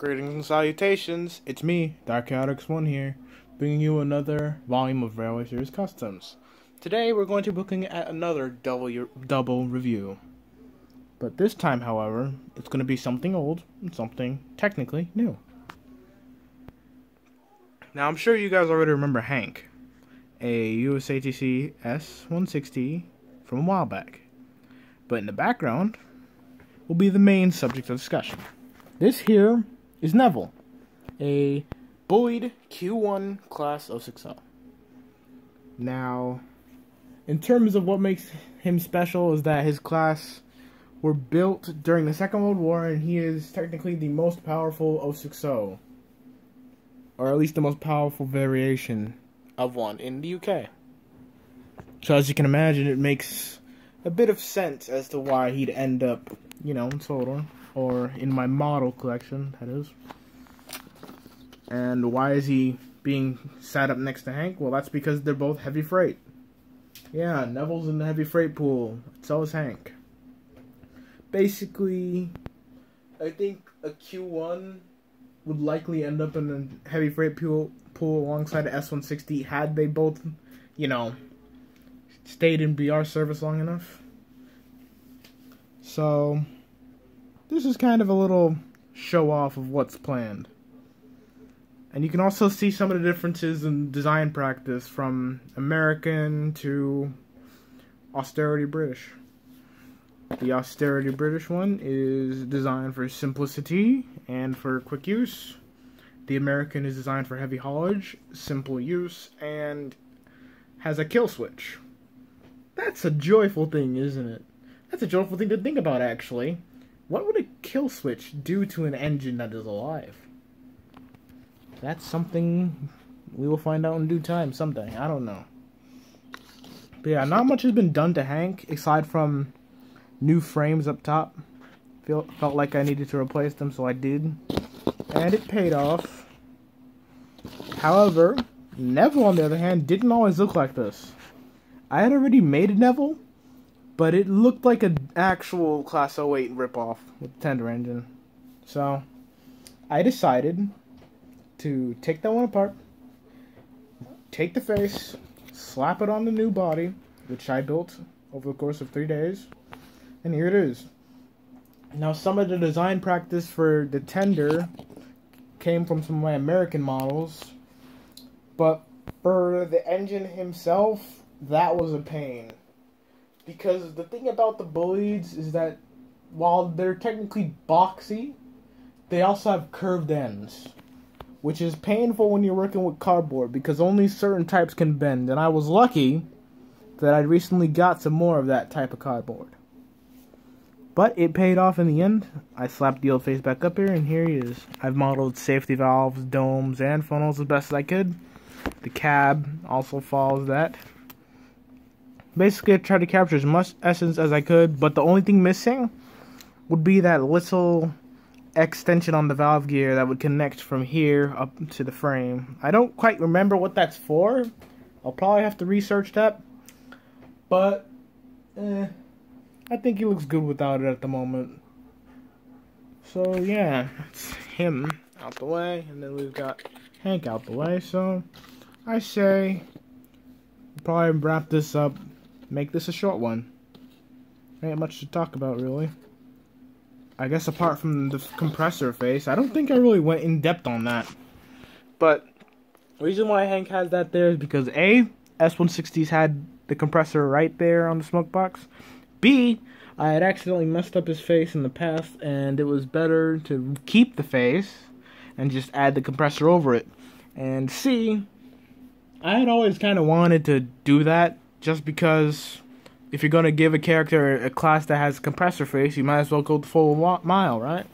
Greetings and salutations, it's me, RWS here, bringing you another volume of Railway Series Customs. Today we're going to be looking at another double review. But this time, however, it's going to be something old and something technically new. Now I'm sure you guys already remember Hank, a USATC S160 from a while back. But in the background will be the main subject of discussion. This here is Neville, a Bullied Q1 class 060. Now, in terms of what makes him special is that his class were built during the Second World War, and he is technically the most powerful 060, or at least the most powerful variation of one in the UK. So as you can imagine, it makes a bit of sense as to why he'd end up, in total, or in my model collection, that is. And why is he being sat up next to Hank? Well, that's because they're both heavy freight. Yeah, Neville's in the heavy freight pool, so is Hank. Basically, I think a Q1 would likely end up in a heavy freight pool alongside an S160 had they both, stayed in BR service long enough. So, this is kind of a little show-off of what's planned. And you can also see some of the differences in design practice from American to austerity British. The austerity British one is designed for simplicity and for quick use. The American is designed for heavy haulage, simple use, and has a kill switch. That's a joyful thing, isn't it? That's a joyful thing to think about, actually. What would a kill switch do to an engine that is alive? That's something we will find out in due time someday. I don't know. But yeah, not much has been done to Hank, aside from new frames up top. Felt like I needed to replace them, so I did. And it paid off. However, Neville, on the other hand, didn't always look like this. I had already made a Neville, but it looked like an actual Class 08 ripoff with the tender engine. So, I decided to take that one apart, take the face, slap it on the new body, which I built over the course of 3 days, and here it is. Now, some of the design practice for the tender came from some of my American models, but for the engine himself, that was a pain. Because the thing about the Bullieds is that while they're technically boxy, they also have curved ends, which is painful when you're working with cardboard because only certain types can bend, and I was lucky that I recently got some more of that type of cardboard. But it paid off in the end. I slapped the old face back up here, and here he is. I've modeled safety valves, domes, and funnels as best as I could. The cab also follows that. Basically, I tried to capture as much essence as I could, but the only thing missing would be that little extension on the valve gear that would connect from here up to the frame. I don't quite remember what that's for. I'll probably have to research that. But, I think he looks good without it at the moment. So, yeah, that's him out the way, and then we've got Hank out the way. So, I say, probably wrap this up. Make this a short one. Ain't much to talk about, really. I guess apart from the compressor face, I don't think I really went in depth on that. But the reason why Hank has that there is because A, S160s had the compressor right there on the smoke box. B, I had accidentally messed up his face in the past, and it was better to keep the face and just add the compressor over it. And C, I had always kind of wanted to do that, just because if you're going to give a character a class that has a compressor face, you might as well go the full mile, right?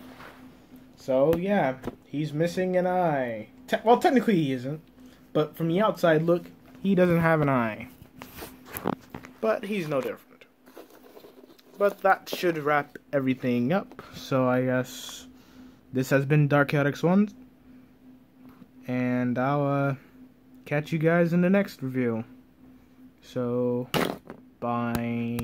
So, yeah, he's missing an eye. Well, technically he isn't, but from the outside look, he doesn't have an eye. But he's no different. But that should wrap everything up. So I guess this has been RWS, and I'll catch you guys in the next review. So, bye.